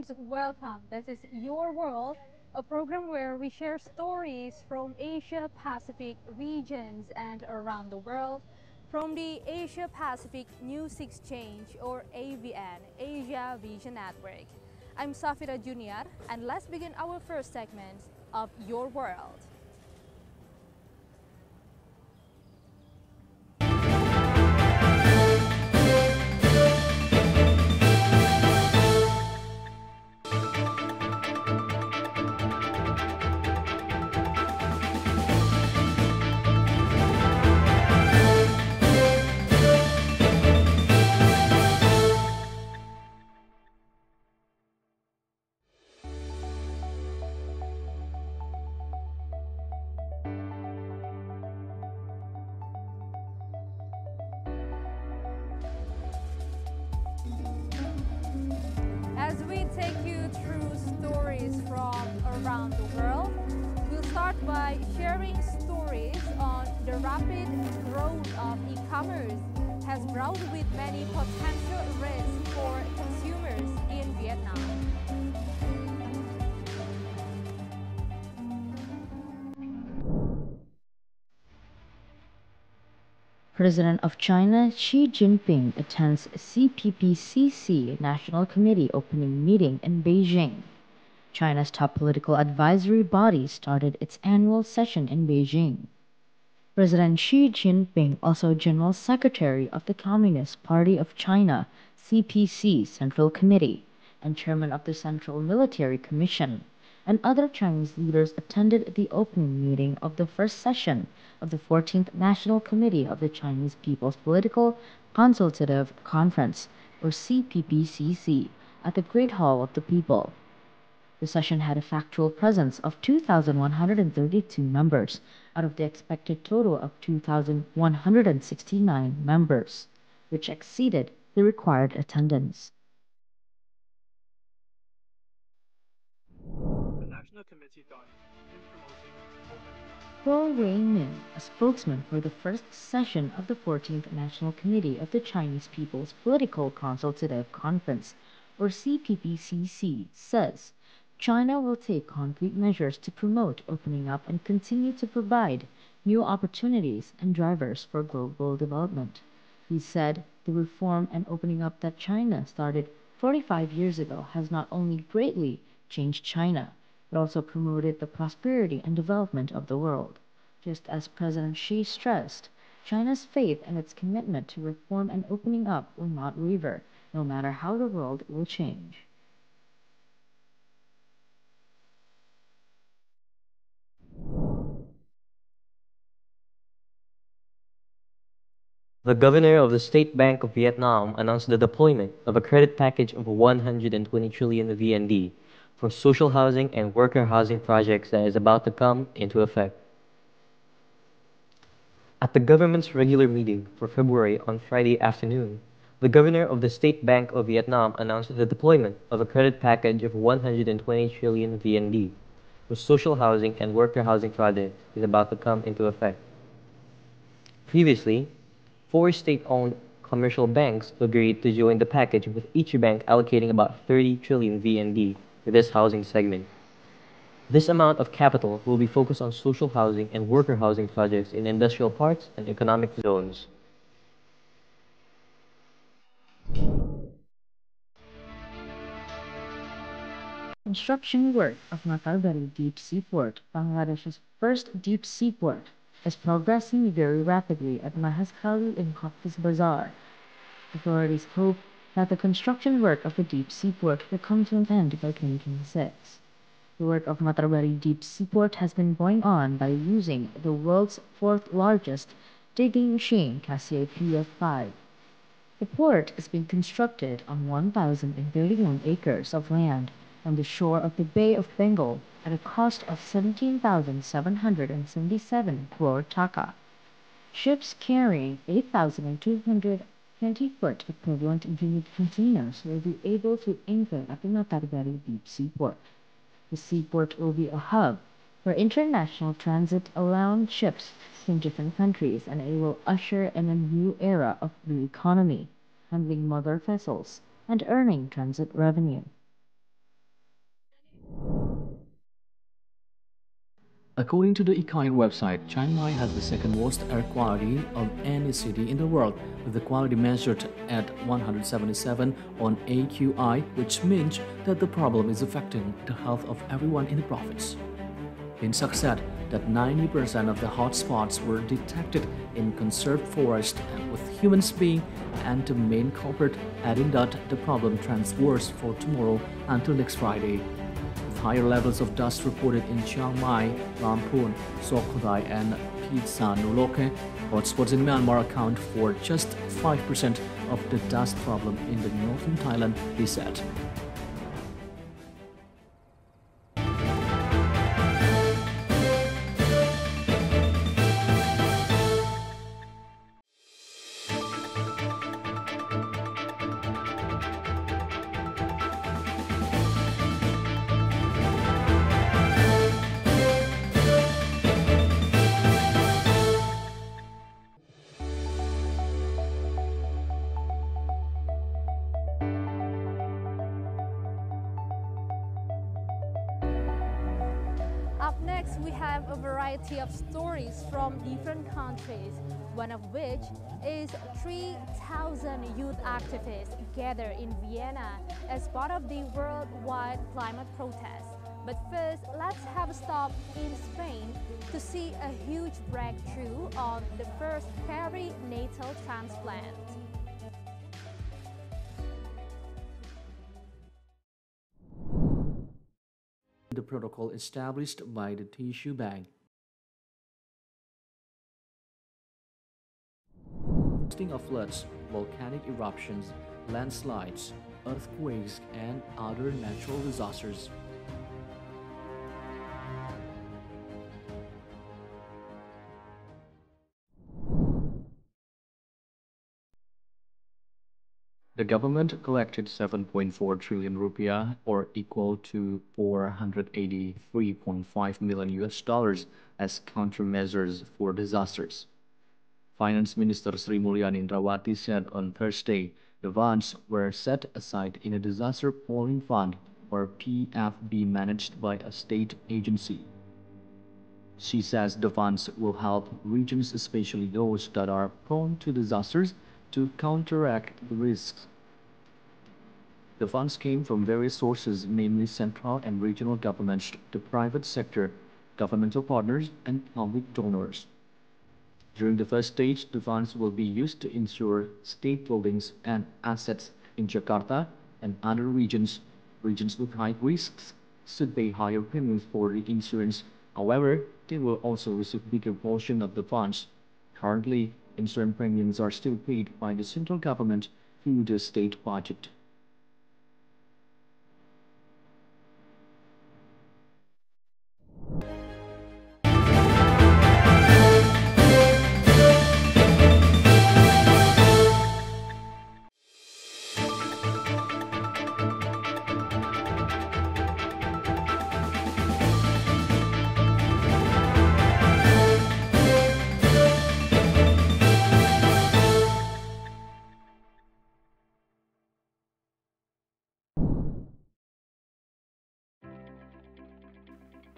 and welcome. This is Your World, a program where we share stories from Asia Pacific regions and around the world from the Asia Pacific News Exchange or AVN, Asia Vision Network. I'm Safira Junior, and let's begin our first segment of Your World. As we take you through stories from around the world, we'll start by sharing stories on the rapid growth of e-commerce has brought with many potential risks for consumers in Vietnam. President of China Xi Jinping attends CPPCC National Committee opening meeting in Beijing. China's top political advisory body started its annual session in Beijing. President Xi Jinping, also General Secretary of the Communist Party of China (CPC) Central Committee and Chairman of the Central Military Commission, and other Chinese leaders attended the opening meeting of the first session of the 14th National Committee of the Chinese People's Political Consultative Conference, or CPPCC, at the Great Hall of the People. The session had a factual presence of 2,132 members out of the expected total of 2,169 members, which exceeded the required attendance. The National Committee done in promoting Kuo Wei-min, a spokesman for the first session of the 14th National Committee of the Chinese People's Political Consultative Conference, or CPPCC, says China will take concrete measures to promote opening up and continue to provide new opportunities and drivers for global development. He said the reform and opening up that China started 45 years ago has not only greatly changed China, but also promoted the prosperity and development of the world. Just as President Xi stressed, China's faith and its commitment to reform and opening up will not waver, no matter how the world will change. The governor of the State Bank of Vietnam announced the deployment of a credit package of 120 trillion VND for social housing and worker housing projects that is about to come into effect. At the government's regular meeting for February on Friday afternoon, the governor of the State Bank of Vietnam announced the deployment of a credit package of 120 trillion VND for social housing and worker housing projects is about to come into effect. Previously, four state-owned commercial banks agreed to join the package, with each bank allocating about 30 trillion VND for this housing segment. This amount of capital will be focused on social housing and worker housing projects in industrial parks and economic zones. Construction work of Matarbari Deep Seaport, Bangladesh's first deep seaport, is progressing very rapidly at Mahazkali in Cox's Bazar. Authorities hope that the construction work of the deep seaport will come to an end by 2026. The work of Matarbari Deep Seaport has been going on by using the world's fourth largest digging machine, Cassia PF5. The port is being constructed on 1,031 acres of land on the shore of the Bay of Bengal at a cost of 17,777 crore taka. Ships carrying 8,220-foot equivalent unit containers will be able to anchor at the Matarbari Deep Seaport. The seaport will be a hub for international transit allowing ships from different countries, and it will usher in a new era of blue economy, handling mother vessels and earning transit revenue. According to the Econ website, Chiang Mai has the second worst air quality of any city in the world, with the quality measured at 177 on AQI, which means that the problem is affecting the health of everyone in the province. Pinsak said that 90% of the hotspots were detected in conserved forest, and with humans being and the main culprit, adding that the problem trends worse for tomorrow until next Friday. With higher levels of dust reported in Chiang Mai, Lamphun, Sukhodai, and Phitsanulok, hotspots in Myanmar account for just 5% of the dust problem in the northern Thailand, he said. Up next, we have a variety of stories from different countries, one of which is 3,000 youth activists gathered in Vienna as part of the worldwide climate protest. But first, let's have a stop in Spain to see a huge breakthrough on the first perinatal transplant. The protocol established by the Tissue Bank. Consisting of floods, volcanic eruptions, landslides, earthquakes, and other natural disasters. The government collected 7.4 trillion rupiah, or equal to 483.5 million US dollars, as countermeasures for disasters. Finance Minister Sri Mulyani Indrawati said on Thursday the funds were set aside in a disaster polling fund, or PFB, managed by a state agency. She says the funds will help regions, especially those that are prone to disasters, to counteract the risks. The funds came from various sources, namely central and regional governments, the private sector, governmental partners, and public donors. During the first stage, the funds will be used to insure state buildings and assets in Jakarta and other regions. Regions with high risks should pay higher premiums for the insurance. However, they will also receive a bigger portion of the funds. Currently, insurance premiums are still paid by the central government through the state budget.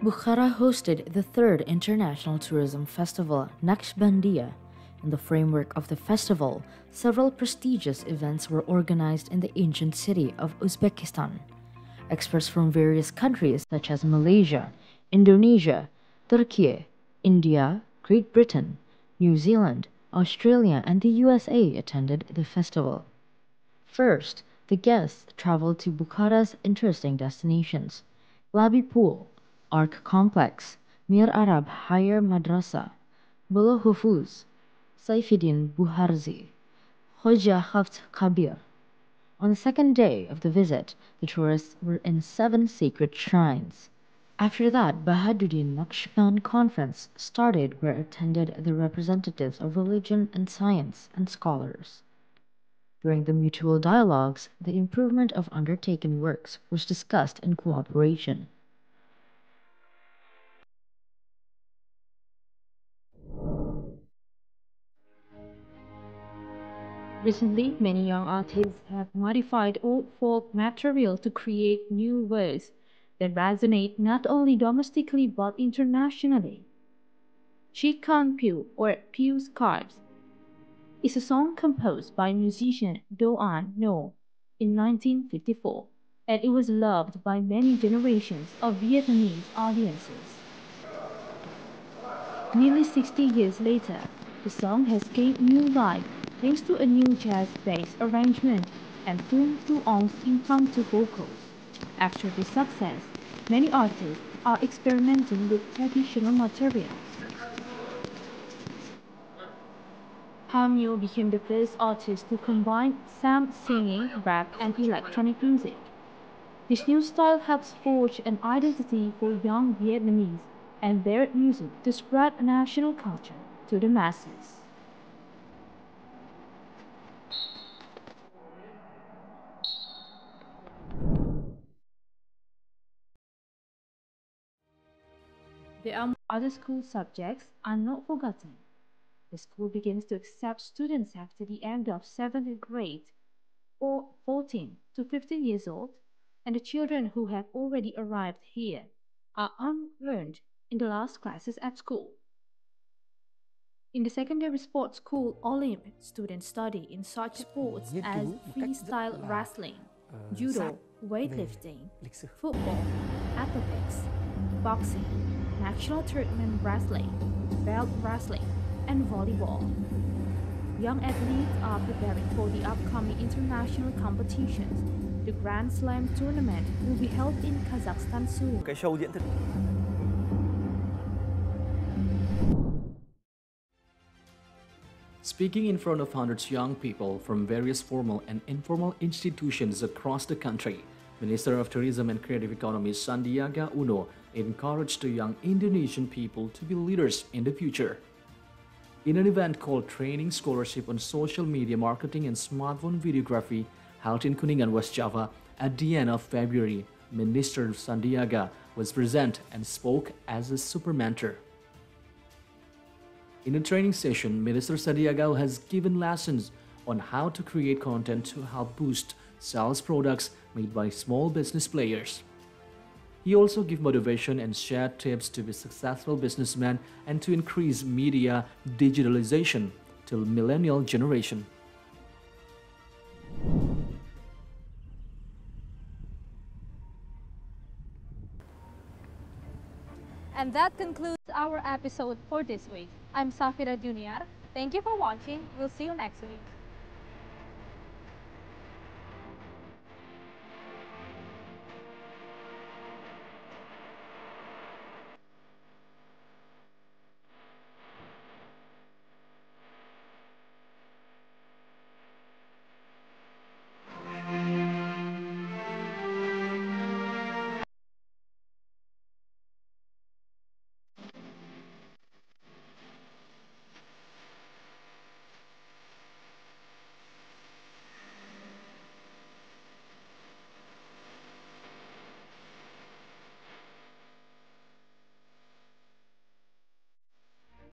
Bukhara hosted the third International Tourism Festival, Naqshbandiya. In the framework of the festival, several prestigious events were organized in the ancient city of Uzbekistan. Experts from various countries such as Malaysia, Indonesia, Turkey, India, Great Britain, New Zealand, Australia, and the USA attended the festival. First, the guests traveled to Bukhara's interesting destinations: Labi Pool, Ark Complex, Mir Arab Higher Madrasa, Bulu Hufuz, Saifuddin Buharzi, Hoja Haft Kabir. On the second day of the visit, the tourists were in 7 sacred shrines. After that, Bahaduddin Naqshband Conference started, where attended the representatives of religion and science and scholars. During the mutual dialogues, the improvement of undertaken works was discussed in cooperation. Recently, many young artists have modified old folk material to create new ways. that resonate not only domestically but internationally. Chi Kang Pew or Pew's Cards is a song composed by musician Do An No in 1954, and it was loved by many generations of Vietnamese audiences. Nearly 60 years later, the song has gained new life thanks to a new jazz-based arrangement and Phương Tu Ong's impromptu vocals. After this success, many artists are experimenting with traditional materials. Hamyo became the first artist to combine psalm singing, rap, and electronic music. This new style helps forge an identity for young Vietnamese and their music to spread national culture to the masses. There are other school subjects are not forgotten. The school begins to accept students after the end of 7th grade or 14 to 15 years old, and the children who have already arrived here are unlearned in the last classes at school. In the secondary sports school Olymp, students study in such sports as freestyle wrestling, judo, weightlifting, football, athletics, boxing, national tournament wrestling, belt wrestling, and volleyball. Young athletes are preparing for the upcoming international competitions. The Grand Slam tournament will be held in Kazakhstan soon. Cái show diễn thực Speaking in front of hundreds of young people from various formal and informal institutions across the country, Minister of Tourism and Creative Economy Sandiaga Uno encouraged the young Indonesian people to be leaders in the future. In an event called Training Scholarship on Social Media Marketing and Smartphone Videography, held in Kuningan, West Java, at the end of February, Minister Sandiaga was present and spoke as a super mentor. In a training session, Minister Sandiaga has given lessons on how to create content to help boost sales products made by small business players. He also gave motivation and shared tips to be successful businessmen and to increase media digitalization to millennial generation. And that concludes our episode for this week. I'm Safira Junior. Thank you for watching. We'll see you next week.